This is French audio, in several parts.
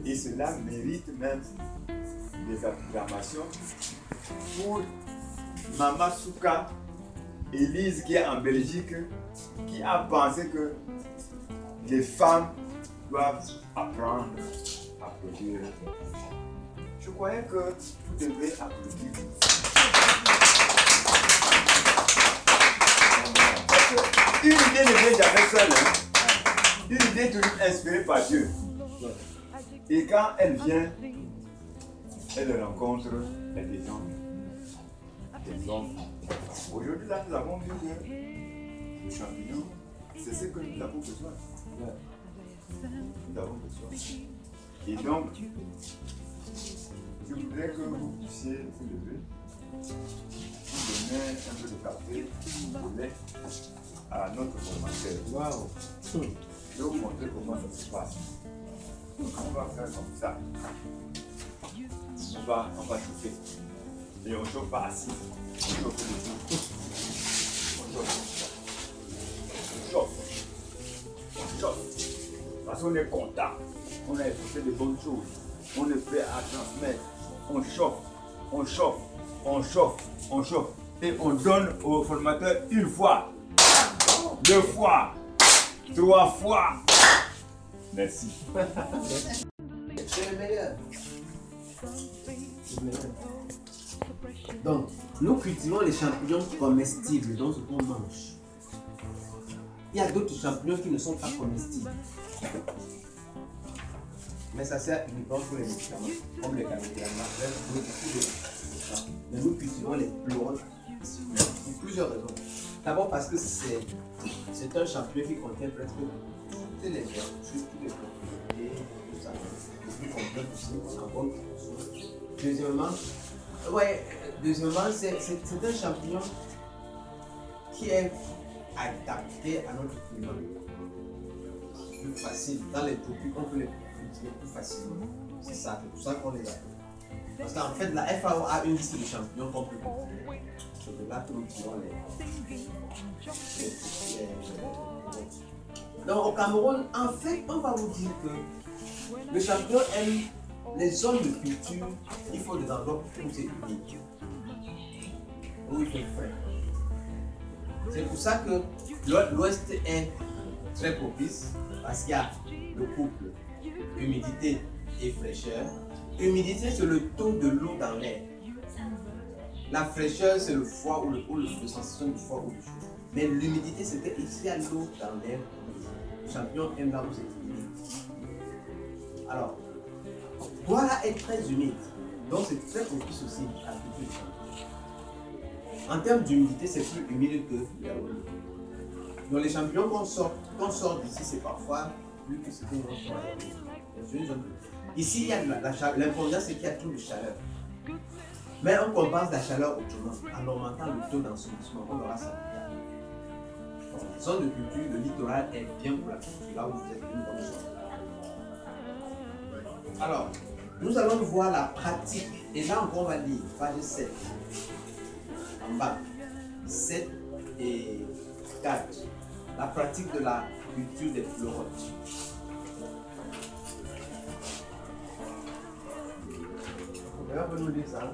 Et cela mérite même des acclamations pour Mama Souka Elise qui est en Belgique, qui a pensé que les femmes doivent apprendre à produire. Je croyais que vous devez applaudir. Une idée ne vient jamais seule. Hein? Une idée est toujours inspirée par Dieu. Et quand elle vient, elle rencontre des gens, des hommes. Aujourd'hui, là, nous avons vu que le champignon, c'est ce que nous avons besoin. Nous avons besoin. Et donc, je voudrais que vous puissiez vous lever, vous donner un peu de café, de lait à notre formateur. Waouh! Je vais vous montrer comment ça se passe. On va faire comme ça. On va chauffer. Et on ne chauffe pas assis. On chauffe le tout. On chauffe. On chauffe. Parce qu'on est content. On a fait de bonnes choses. On est prêt à transmettre. On chauffe. On chauffe. On chauffe. On chauffe. Et on donne au formateur une fois. 2 fois. 3 fois. Merci. C'est le meilleur. Donc, nous cultivons les champignons comestibles, donc ce qu'on mange. Il y a d'autres champignons qui ne sont pas comestibles. Mais ça sert uniquement pour les médicaments, comme les camélias, mais nous cultivons les pleurotes pour plusieurs raisons. D'abord parce que c'est un champignon qui contient presque toutes les vertus, tous les propriétés, tout ça. Et qui contient aussi un bon. Deuxièmement, c'est un champignon qui est adapté à notre climat. Plus facile. Dans les tropiques, on peut les cultiver plus facilement. C'est ça, c'est pour ça qu'on les appelle. Parce qu'en fait, la FAO a une liste de champignons qu'on peut cultiver. C'est de là que nous tirons les. Donc au Cameroun, en fait, on va vous dire que le champignon aime les zones de culture. Il faut des endroits où c'est humide, où il fait frais. C'est pour ça que l'Ouest est très propice, parce qu'il y a le couple humidité et fraîcheur. Humidité, c'est le taux de l'eau dans l'air. La fraîcheur, c'est le froid ou le sensation du froid ou du chaud. Mais l'humidité, c'est qu'il y a l'eau dans l'air. Le champignon aime là où c'est humide. Alors, Douala est très humide, donc c'est très propice aussi à la culture du champignon. En termes d'humidité, c'est plus humide que Yaoundé. Donc les champignons qu'on sort d'ici, c'est parfois plus que ce que nous avons. Ici, il y a l'important, c'est qu'il y a trop de chaleur. Mais on compense la chaleur autrement. En augmentant le taux d'ensoleillissement, on aura ça. La zone de culture, le littoral est bien pour la culture, là où vous êtes une bonne zone. Alors, nous allons voir la pratique. Et là encore, on va lire page 7. En bas. 7 et 4. La pratique de la culture des pleurotes. Vous pouvez nous lire ça?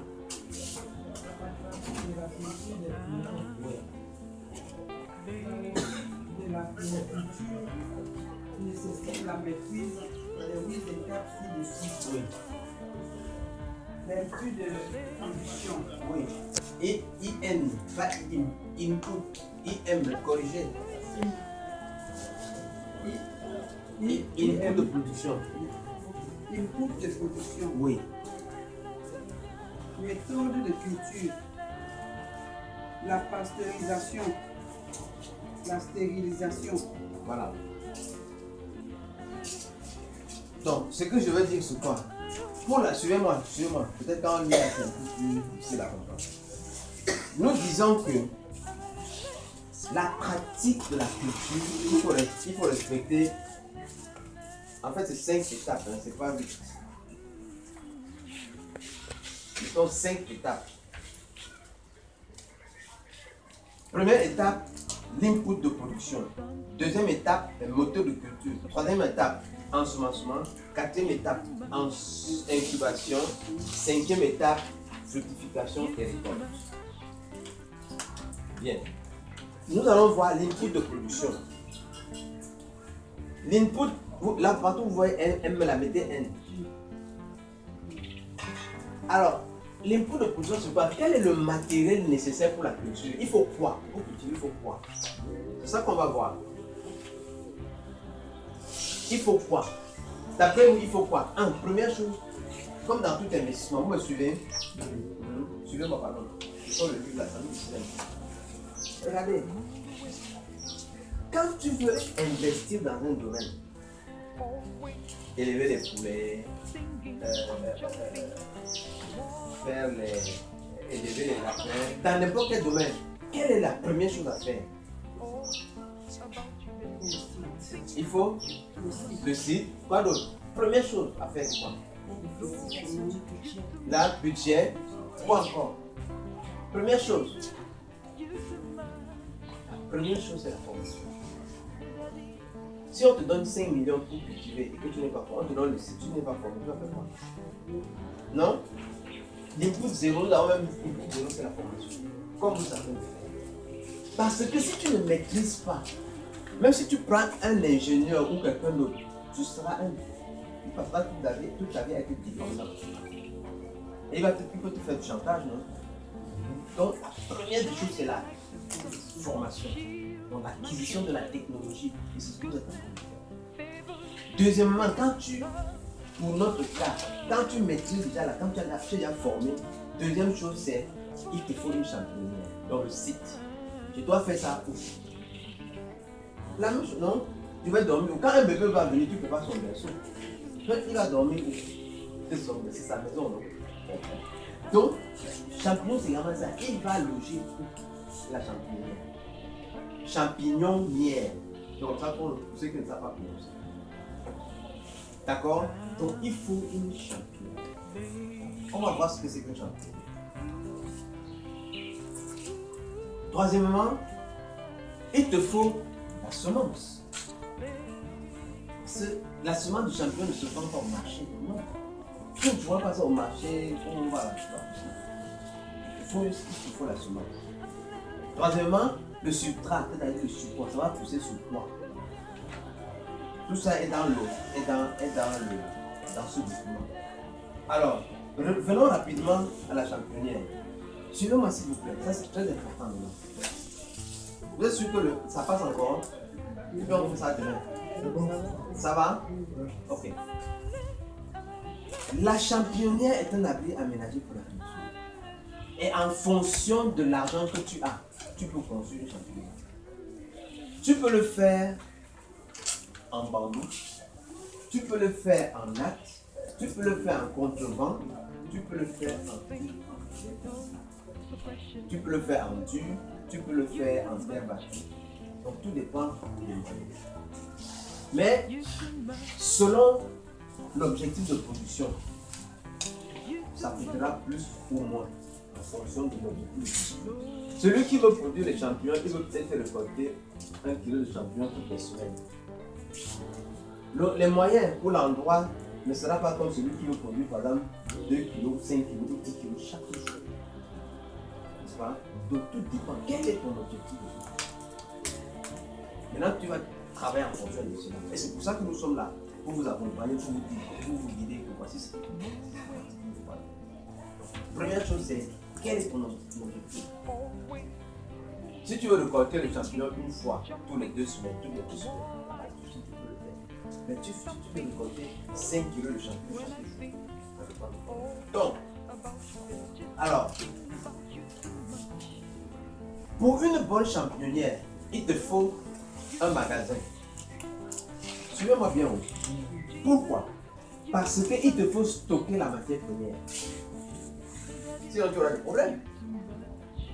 De la culture nécessaire la maîtrise des 8 étapes ci-dessus. Oui. L'étude de condition. Oui. Et IN, pas input. IM, corriger. Input de production. Input de production. Oui. Méthode de culture. La pasteurisation. La stérilisation. Voilà. Donc, ce que je veux dire, c'est quoi? Suivez-moi. Peut-être quand on lit, c'est un peu plus difficile à comprendre. Nous disons que la pratique de la culture, il faut respecter. En fait, c'est 5 étapes, hein, c'est pas 8. Ce sont 5 étapes. Première étape, l'input de production. Deuxième étape, moteur de culture. Troisième étape, ensemencement. Quatrième étape, incubation. Cinquième étape, fructification et récolte. Bien. Nous allons voir l'input de production. L'input, là partout vous voyez M, la mettez N. Alors, l'input de production, c'est quoi? Quel est le matériel nécessaire pour la culture? Il faut quoi? Pour cultiver, il faut quoi? C'est ça qu'on va voir. Il faut quoi? D'après vous, il faut quoi? Première chose, comme dans tout investissement, vous me suivez? Suivez-moi, pardon. Je sors le livre là, ça nous dit. Regardez. Quand tu veux investir dans un domaine, élever les poulets, élever les lapins, dans n'importe quel domaine, quelle est la première chose à faire? Il faut le site. Quoi d'autre? Première chose à faire, c'est quoi? La budget. Quoi encore? Première chose. La première chose, c'est la formation. Si on te donne 5 millions pour cultiver et que tu n'es pas formé, on te donne le site, tu n'es pas formé, tu vas faire quoi? Non? L'input zéro, là même l'input zéro, c'est la formation. Comme vous savez. Parce que si tu ne maîtrises pas, même si tu prends un ingénieur ou quelqu'un d'autre, tu seras il passera toute ta vie à être dépendant. Et il peut te faire du chantage, non? Donc, la première des choses, c'est la formation. Donc, l'acquisition de la technologie. Et c'est ce que vous êtes en train de faire. Deuxièmement, pour notre cas, quand tu maîtrises déjà, quand tu es déjà formé, deuxième chose, c'est il te faut une championnière dans le site. Tu dois faire ça où? La même chose, non? Tu vas dormir. Quand un bébé va venir, tu ne peux pas son berceau. Il va dormir où? C'est sa maison, non? Donc, champignon, c'est vraiment ça. Il va loger où? La champignon. Champignon-nière. C'est comme ça pour ceux qui ne savent pas prononcer. D'accord? Donc, il faut une champignon. On va voir ce que c'est qu'un champignon. Troisièmement, il te faut la semence. La semence du champignon ne se vend pas au marché. Non. Tu ne pourras pas ça au marché. Voilà. Il te faut la semence. Troisièmement, le substrat, c'est-à-dire le support, ça va pousser sur toi. Tout ça est dans l'eau, dans ce document. Alors, revenons rapidement à la championnière. Suivez-moi s'il vous plaît, ça c'est très important maintenant. Vous êtes sûr que ça passe encore? Et puis on fait ça demain. Ça va? Ok. La championnière est un abri aménagé pour la culture. Et en fonction de l'argent que tu as, tu peux construire une championnière. Tu peux le faire en bambou, tu peux le faire en natte, tu peux le faire en contrevent, tu peux le faire en dur. Tu peux le faire en dur, tu peux le faire en terre battue. Donc tout dépend des moyens. Mais selon l'objectif de production, ça coûtera plus ou moins en fonction de l'objectif. Celui qui veut produire les champignons, il veut peut-être récolter 1 kg de champignons toutes les semaines. Les moyens pour l'endroit ne sera pas comme celui qui veut produire par exemple 2 kg, 5 kg ou 10 kg chaque jour. N'est-ce pas? Donc tout dépend. Quel est ton objectif? Maintenant tu vas travailler en fonction de cela. Et c'est pour ça que nous sommes là. Pour vous accompagner, pour vous dire, pour vous guider que voici ce que vous faites. Première chose c'est quel est ton objectif? Si tu veux récolter les champignons une fois tous les 2 semaines, tu peux le faire. Mais tu veux récolter 5 kg de champignons chaque jour. Donc, alors, pour une bonne champignon, il te faut un magasin. Suivez-moi bien. Pourquoi? Parce qu'il te faut stocker la matière première. Sinon, tu auras des problèmes.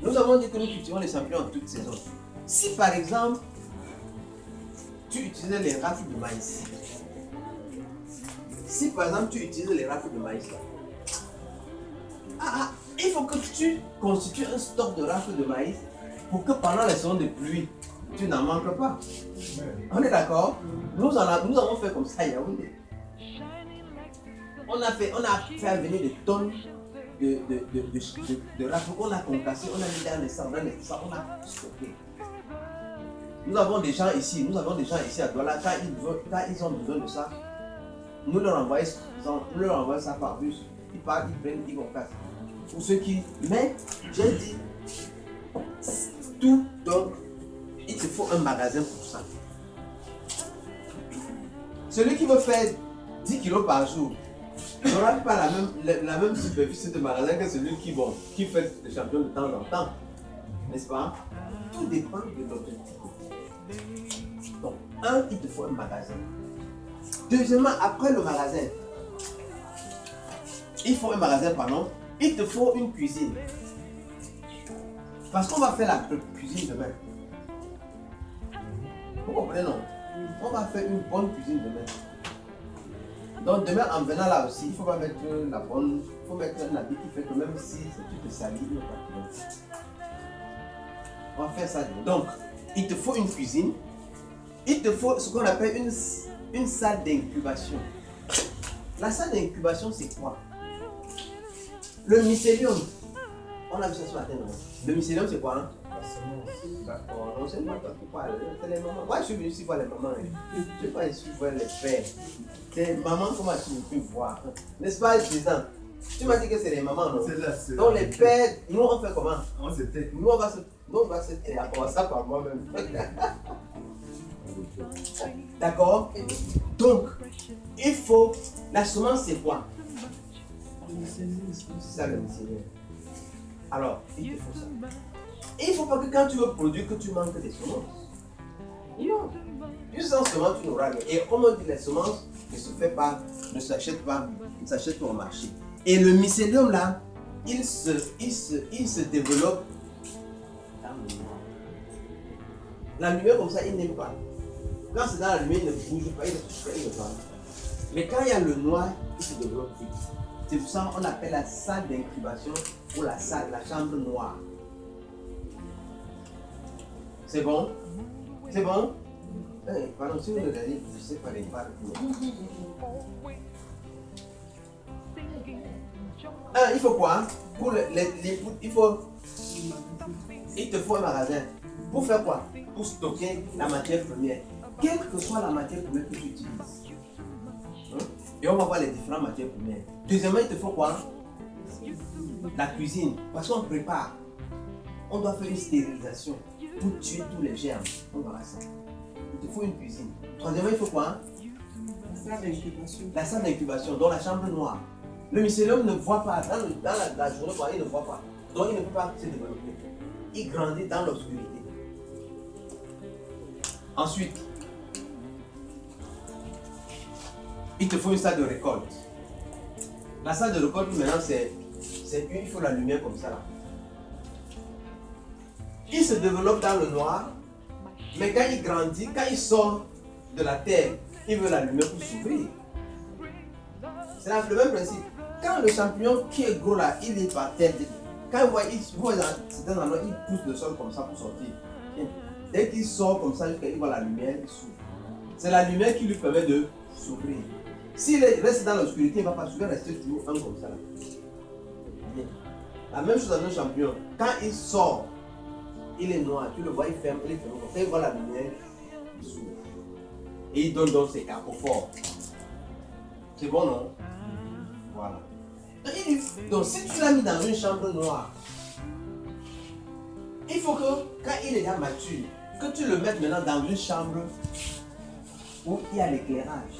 Nous avons dit que nous cultivons les champignons en toute saison. Si par exemple, tu utilisais les rafles de maïs, si par exemple tu utilises les rafles de maïs, il faut que tu constitues un stock de rafles de maïs pour que pendant les saisons de pluie, tu n'en manques pas. On est d'accord? Nous avons fait comme ça à Yaoundé. On a fait venir des tonnes de rafles qu'on a concassé, on a mis dans les sangs, on a stocké. Nous avons des gens ici à Douala, quand ils ont besoin de ça, nous leur envoyons ça par bus. Ils partent, ils prennent, ils concassent. Pour ceux qui. Mais j'ai dit, tout, donc, il te faut un magasin pour ça. Celui qui veut faire 10 kilos par jour n'aura pas la même superficie de magasin que celui qui fait le champion de temps en temps. N'est-ce pas? Tout dépend de l'objectif. Donc, il te faut un magasin. Deuxièmement, après le magasin, il te faut une cuisine. Parce qu'on va faire la cuisine demain. Vous comprenez, non? On va faire une bonne cuisine demain. Donc demain, en venant là aussi, il faut pas mettre la bonne. Il faut mettre un habit qui fait que même si tu te salis, il ne va pas. On va faire ça. Donc, il te faut une cuisine. Il te faut ce qu'on appelle une salle d'incubation. La salle d'incubation, c'est quoi? Le mycélium. On a vu ça ce matin, non? Le mycélium, c'est quoi, hein? D'accord, non, c'est pas pourquoi. C'est les mamans. Moi, je suis venu ici voir les mamans. Je ne suis pas ici voir les pères. C'est maman, comment tu peux voir? N'est-ce pas, président? Tu m'as dit que c'est les mamans, non? C'est donc les pères, nous on fait comment? On se tait. Nous on va se tait. On commence ça par moi-même. D'accord? Donc, il faut. La semence, c'est quoi? C'est ça le mycélium. Alors, il te faut ça. Il ne faut pas que quand tu veux produire, que tu manques des semences. Non. Tu sans semences, tu n'auras rien. Et comme on dit, les semences ne s'achètent pas au marché. Et le mycélium là, il se développe dans le noir. La lumière comme ça, il n'aime pas. Quand c'est dans la lumière, il ne bouge pas, il ne touche pas, il ne parle. Mais quand il y a le noir, il se développe vite. C'est pour ça qu'on appelle la salle d'incubation ou la chambre noire. C'est bon? C'est bon? Pardon, si vous le regardez, je ne sais pas les parler. Il faut quoi? Pour il te faut un magasin. Pour faire quoi? Pour stocker la matière première. Quelle que soit la matière première que tu utilises. Et on va voir les différentes matières premières. Deuxièmement, il te faut quoi? La cuisine. Parce qu'on prépare. On doit faire une stérilisation pour tuer tous les germes. On va voir ça. Il te faut une cuisine. Troisièmement, il faut quoi? La salle d'incubation. La salle d'incubation, dans la chambre noire. Le mycélium ne voit pas. Dans la journée, il ne voit pas. Donc il ne peut pas se développer. Il grandit dans l'obscurité. Ensuite, il te faut une salle de récolte. La salle de récolte, maintenant, il faut la lumière comme ça. Là. Il se développe dans le noir, mais quand il grandit, quand il sort de la terre, il veut la lumière pour s'ouvrir. C'est le même principe. Quand le champignon qui est gros là, il est par terre, quand il voit dans certains endroits, il pousse le sol comme ça pour sortir. Dès qu'il sort comme ça, il voit la lumière, il s'ouvre. C'est la lumière qui lui permet de s'ouvrir. S'il reste dans l'obscurité, il ne va pas s'ouvrir, rester toujours un comme ça. Là. La même chose avec un champignon. Quand il sort, il est noir, tu le vois, il ferme, Quand il voit la lumière, il s'ouvre. Et il donne donc ses carpophores. C'est bon, non? Voilà. Donc, si tu l'as mis dans une chambre noire, il faut que, quand il est déjà mature, que tu le mettes maintenant dans une chambre où il y a l'éclairage.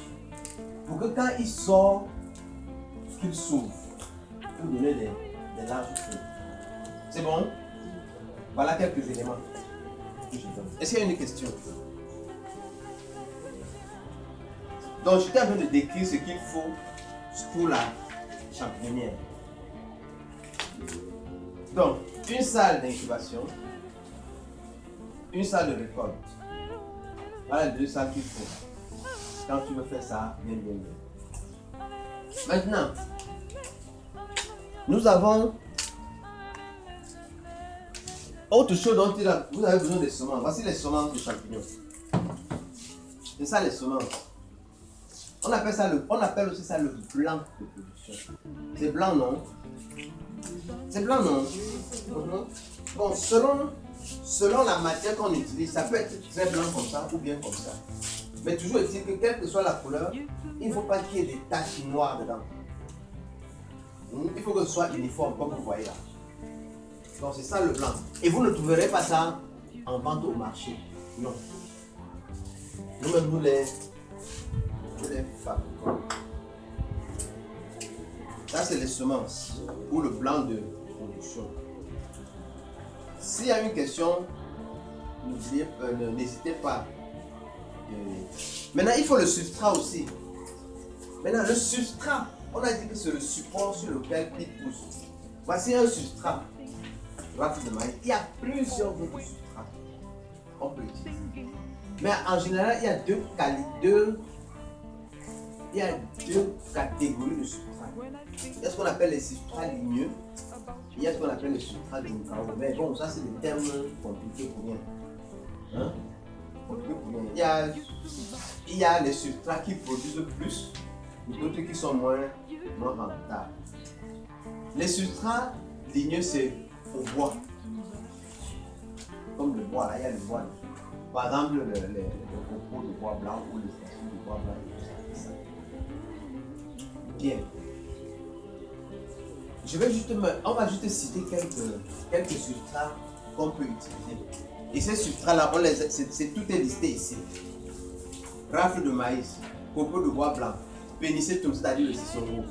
Pour que quand il sort, qu'il s'ouvre. Pour donner des larges feux. C'est bon? Voilà quelques éléments. Est-ce qu'il y a une question? Donc, j'étais en train de décrire ce qu'il faut pour la champignon. Donc, une salle d'incubation, une salle de récolte. Voilà les deux salles qu'il faut. Quand tu veux faire ça, bien. Maintenant, nous avons Autre chose dont vous avez besoin des semences. Voici les semences de champignons. C'est ça les semences. On appelle aussi ça le blanc de production. C'est blanc, non? C'est blanc, non? Bon, selon la matière qu'on utilise, ça peut être très blanc comme ça ou bien comme ça. Mais toujours est-il que quelle que soit la couleur, il ne faut pas qu'il y ait des taches noires dedans. Il faut que ce soit uniforme, comme vous voyez là. Donc c'est ça le blanc. Et vous ne trouverez pas ça en vente au marché. Non. Nous-mêmes, nous les fabriquons. Ça, c'est les semences ou le blanc de production. S'il y a une question, n'hésitez pas. Maintenant, il faut le substrat aussi. Maintenant, le substrat, on a dit que c'est le support sur lequel il pousse. Voici un substrat. De maïs. Il y a plusieurs autres substrats qu'on peut utiliser. Mais en général, il y a deux catégories de substrats. Il y a ce qu'on appelle les substrats ligneux. Il y a ce qu'on appelle les substrats de micro. Mais bon, ça c'est des termes compliqués pour rien. Hein? Il y a les substrats qui produisent plus, et d'autres qui sont moins rentables. Les substrats ligneux, c'est au bois. Comme le bois, là, il y a le bois. Par exemple, le copeaux de bois blanc ou les statues de bois blanc. Bien. On va juste citer quelques substrats qu'on peut utiliser. Et ces substrats-là, tout est listé ici. Rafle de maïs, copeaux de bois blanc, pénicillium, c'est-à-dire le cicero,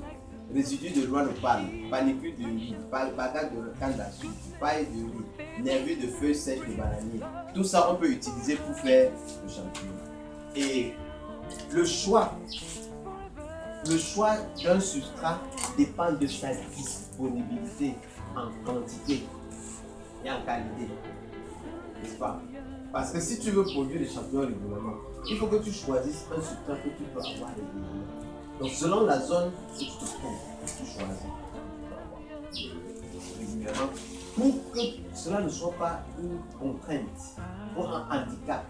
résidus de noix de palme, panicule de riz, bagage de canne à sucre, paille de riz, nervures de feuilles sèches de bananier. Tout ça, on peut utiliser pour faire le champignon. Et le choix d'un substrat dépend de sa disponibilité en quantité et en qualité. N'est-ce pas? Parce que si tu veux produire des champignons régulièrement, il faut que tu choisisses un substrat que tu peux avoir régulièrement. Donc selon la zone où tu te trouves, tu choisis régulièrement pour que cela ne soit pas une contrainte ou un handicap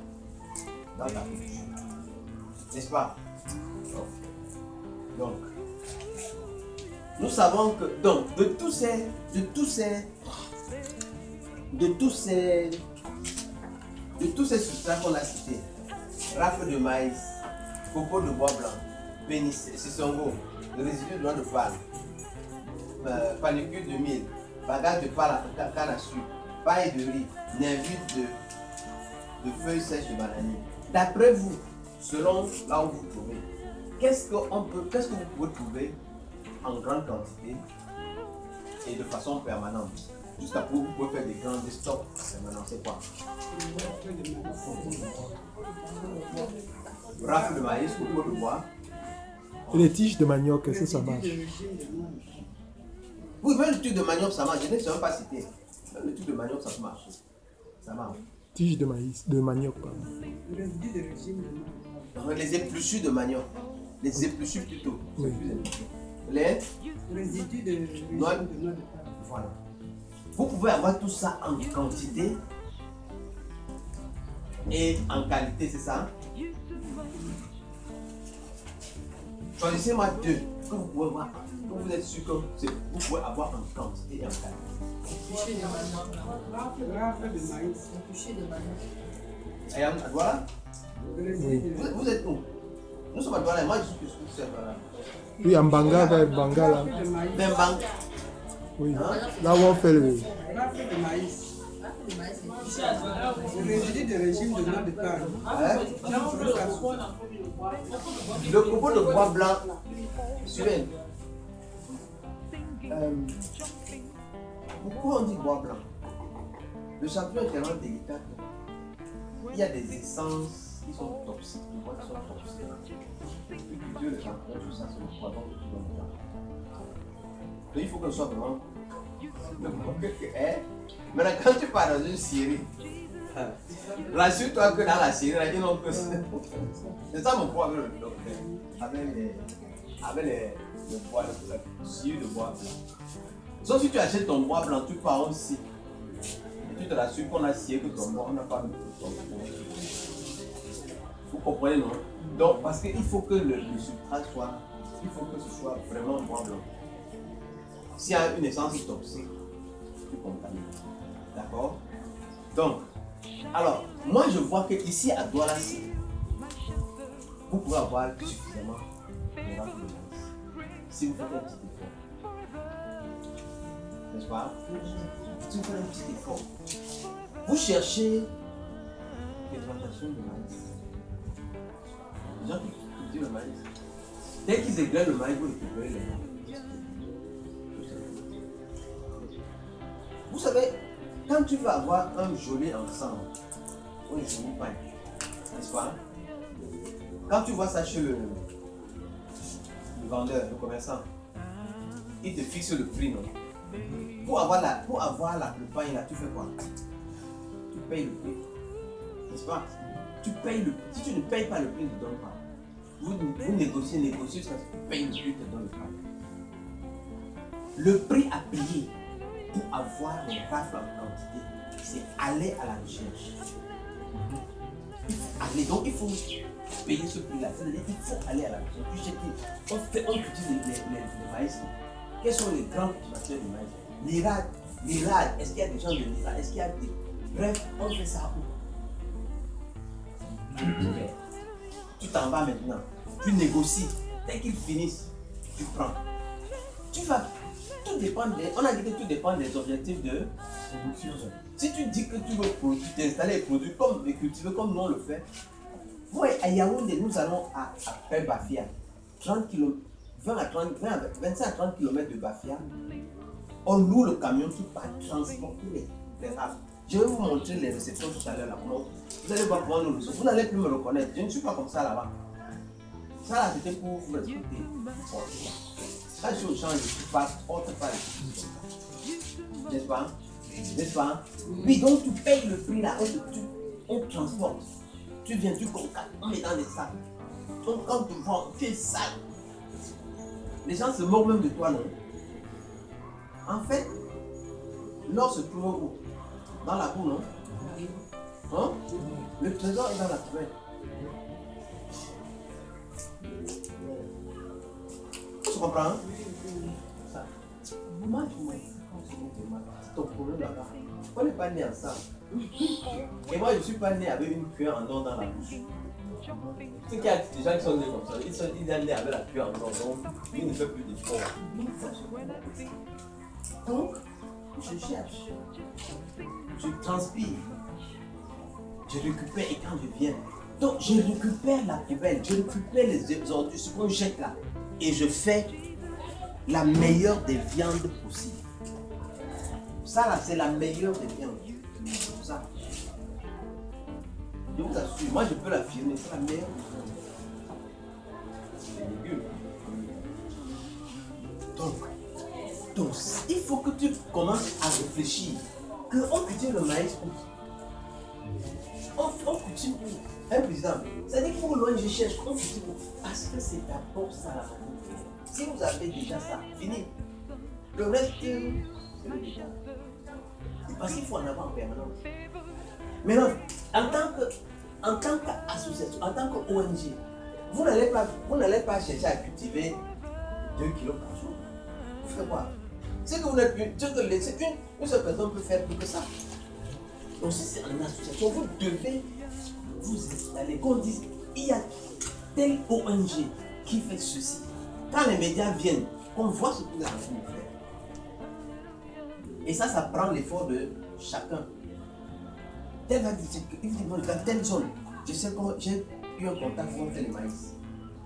dans ta production. N'est-ce pas? Donc, nous savons que de tous ces substrats qu'on a cités, rafle de maïs, copeaux de bois blanc, pénicillium, sisongo, le résidu de noix de palme, panicule de mil, bagage de canne à sucre, paille de riz, nervures de feuilles sèches de bananier. D'après vous, selon là où vous trouvez, qu'est-ce que vous pouvez trouver en grande quantité et de façon permanente? Jusqu'à pour vous pouvez faire des grands stocks permanents, c'est quoi? Rafle de maïs, copeaux de bois. Et les tiges de manioc, est-ce que ça marche? Oui, même le truc de manioc, ça marche. Je n'ai même pas cité. Même le truc de manioc, ça marche. Ça marche. Tiges de maïs, de manioc, pardon. Les épluchures de manioc. Les épluchures plutôt. Oui. Les résidus de noix de palme. Voilà. Vous pouvez avoir tout ça en quantité et en qualité, c'est ça? Choisissez-moi deux que vous pouvez voir, que vous êtes sûr que vous pouvez avoir en quantité et en qualité. Rafle de maïs. Et à Douala? Oui. Vous êtes où? Nous sommes à Douala, moi je suis plus sûr. Oui, en Banga, vers Banga là. Rafle de maïs. Même banque. Oui. Là où on fait le. Rafle de maïs. Le résidu de régime de noix de palme. Le copeau de bois blanc, suivez. Pourquoi on dit bois blanc? Le champignon est tellement délicat. Il y a des essences qui sont toxiques, des bois qui sont toxiques. Puis culture de champignon, tout ça, c'est le poison de tout le monde. Donc il faut que ce soit vraiment. Maintenant, quand tu pars dans une scierie, rassure-toi que dans la scierie, ils n'ont que ça. C'est ça mon point avec le docteur, avec le bois, le scierie de bois blanc. Sauf si tu achètes ton bois blanc, tu pars aussi. Et tu te rassure qu'on a scié que ton bois, on n'a pas mis ton bois. Vous comprenez, non? Donc, parce qu'il faut que le substrat soit, il faut que ce soit vraiment noir blanc. S'il y a une essence toxique, tu contamines. D'accord? Donc, alors, moi je vois que ici à Douala, vous pouvez avoir suffisamment de rames de maïs. Si vous faites un petit effort. N'est-ce pas? Si vous faites un petit effort. Vous cherchez des plantations de maïs. Les gens qui cultivent le maïs. Dès qu'ils égrènent le maïs, vous récupérez les maïs. Vous savez, quand tu vas avoir un joli ensemble, ou une jolie paille, n'est-ce pas? Quand tu vois ça chez le vendeur, le commerçant, il te fixe le prix, non? Pour avoir le pain là, tu fais quoi? Tu payes le prix, n'est-ce pas? Tu payes le prix. Si tu ne payes pas le prix, ne te donne pas. Vous négociez, jusqu'à ce que tu payes le prix, te donne le pain. Le prix à payer pour avoir les rafles en quantité, c'est aller à la recherche. Il faut aller, donc il faut payer ce prix-là. C'est-à-dire qu'il faut aller à la recherche. On cultive les maïs. Quels sont les grands cultivateurs de maïs? L'Irad. Est-ce qu'il y a des gens de l'Irad? Est-ce qu'il y a des... Bref, on fait ça où? Tu t'en vas maintenant. Tu négocies. Dès qu'ils finissent, tu prends. Tu vas... Tout dépend on a dit que tout dépend des objectifs de production. Si tu dis que tu veux t'installer et produire et cultiver comme nous on le fait, moi à Yaoundé, nous allons à Bafia, 30 km, 25 à 30 km de Bafia. On loue le camion qui part transporter les rafles. Je vais vous montrer les réceptions tout à l'heure. Vous allez voir comment nous le sommes. Vous n'allez plus me reconnaître. Je ne suis pas comme ça là-bas. Ça là, c'était pour vous respecter. Quand je suis au champ, je suis pas autre part. N'est-ce pas? N'est-ce pas? Oui, donc tu payes le prix là, on transporte. Tu viens, tu concades, on met dans les sacs. Donc quand tu vends, tu es sale. Les gens se moquent même de toi, non? En fait, l'or se trouve où? Dans la boue, non? Hein? Le trésor est dans la poubelle. Tu comprends? Ça. Moi, c'est ton problème là-bas. On n'est pas né ensemble. Et moi, je ne suis pas né avec une cuillère en or dans la bouche. Tu sais qu'il y a des gens qui sont nés comme ça. Ils sont nés avec la cuillère en or, donc ils ne font plus d'efforts. Donc, je cherche. Je transpire. Je récupère et quand je viens. Donc, je récupère la poubelle, je récupère les ordures, ce qu'on jette là. Et je fais la meilleure des viandes possibles. Ça là, c'est la meilleure des viandes. Ça. Je vous assure, moi je peux l'affirmer, c'est la meilleure des viandes. C'est des légumes. Donc, il faut que tu commences à réfléchir qu'on cultive le maïs où? On cultive où? Un président, c'est-à-dire qu'il faut que l'ONG cherche qu'on cultive où? Parce que c'est d'abord ça la manière. Si vous avez déjà ça, fini. Le reste, c'est le déjà. Parce qu'il faut en avoir en permanence. Maintenant, en tant qu'association, en tant qu'ONG, vous n'allez pas chercher à cultiver 2 kilos par jour. Vous faites quoi? C'est que vous n'êtes plus. Une seule personne peut faire plus que ça. Donc si c'est en association, vous devez vous installer. Qu'on dise, il y a telle ONG qui fait ceci. Quand les médias viennent, on voit ce que vous avez envie de faire. Et ça prend l'effort de chacun. Tel va dire qu'effectivement, dans telle zone, je sais que j'ai eu un contact pour faire les maïs.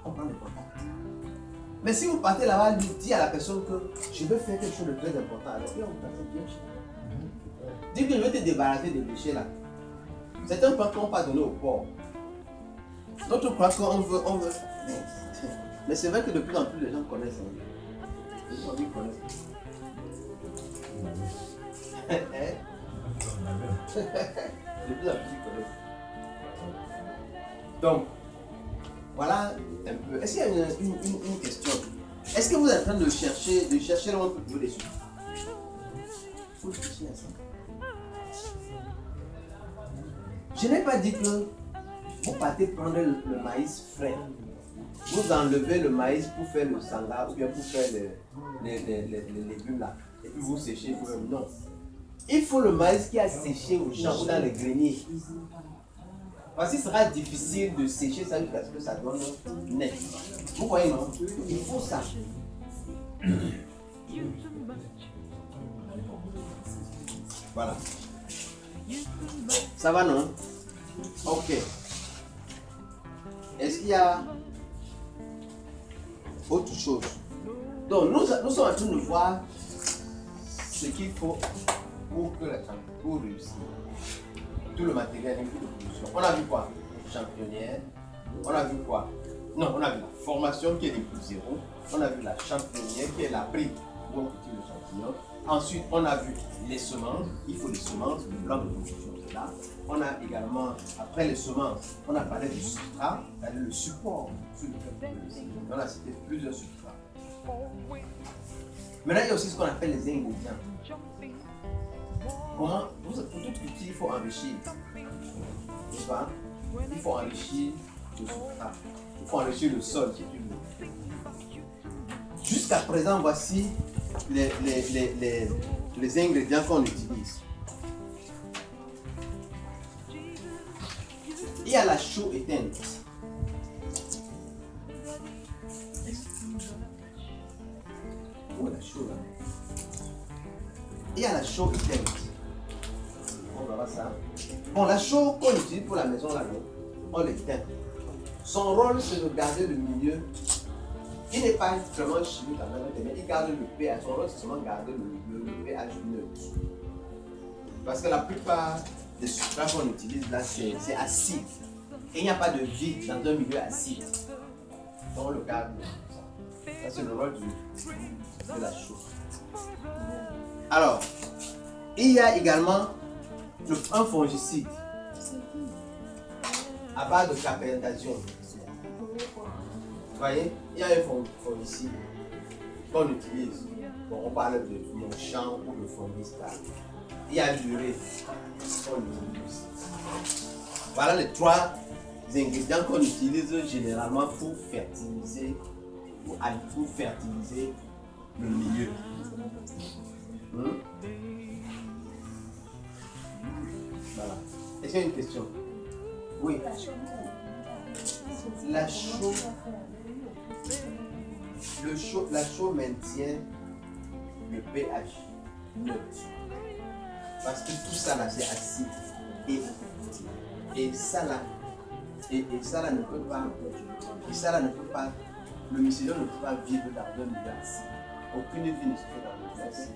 On prend le contact. Mais si vous partez là-bas, dites à la personne que je veux faire quelque chose de très important, alors on vous passe bien cher. Dis que je vais te débarrasser des déchets là. C'est un plan qu'on va donner au port. D'autres croient qu'on veut. Mais c'est vrai que de plus en plus les gens connaissent. Les gens connaissent. De plus en plus ils connaissent. Donc, voilà un peu. Est-ce qu'il y a une question? Est-ce que vous êtes en train de chercher là où on peut trouver des sous? Il faut réfléchir à ça. Je n'ai pas dit que vous partez prendre le maïs frais. Vous enlevez le maïs pour faire le sanga ou bien pour faire les légumes là. Et puis vous séchez vous-même. Non. Il faut le maïs qui a séché au champ ou dans les greniers. Parce qu'il sera difficile de sécher ça jusqu'à ce que ça donne net. Vous voyez, non? Il faut ça. Voilà. Ça va, non? Ok. Est-ce qu'il y a autre chose? Donc, nous sommes en train de voir ce qu'il faut pour que la pour réussir. Tout le matériel de production. On a vu quoi? Championnière. On a vu quoi? Non, on a vu la formation qui est niveau 0. On a vu la championnière qui est la prix pour cultiver le champignon. Ensuite, on a vu les semences. Il faut les semences, le blanc de production, c'est là. On a également, après les semences, on a parlé du substrat, c'est-à-dire le support sur lequel on a cité plusieurs substrats. Maintenant, il y a aussi ce qu'on appelle les ingrédients. Comment, pour tout culture, il faut enrichir. N'est-ce pas? Il faut enrichir le substrat. Il faut enrichir le sol, si tu veux. Jusqu'à présent, voici les ingrédients qu'on utilise. Il y a la chaux éteinte. Où est la chaux là? Il y a la chaux éteinte. On verra ça. Bon, la chaux qu'on utilise pour la maison là, on l'éteint. Son rôle, c'est de garder le milieu. Il n'est pas vraiment chimique en même temps, mais il garde le pH. Son rôle, c'est seulement garder le pH neutre. Parce que la plupart des substrats qu'on utilise là, c'est acide. Et il n'y a pas de vie dans un milieu acide. Donc on le garde. Ça, c'est le rôle de la chaux. Alors, il y a également un fongicide à base de carbendazole. Vous voyez, il y a un fongicide qu'on utilise. Bon, on parle de Monchamp ou de Fongistar. Il y a l'urée qu'on utilise. Voilà les trois ingrédients qu'on utilise généralement pour fertiliser le milieu. Voilà. Est-ce qu'il y a une question? Oui. La chaux maintient le pH neutre. Parce que tout ça là c'est acide. Et ça là ne peut pas, le mycélium ne peut pas vivre dans un milieu acide. Aucune vie ne se fait dans le milieu acide.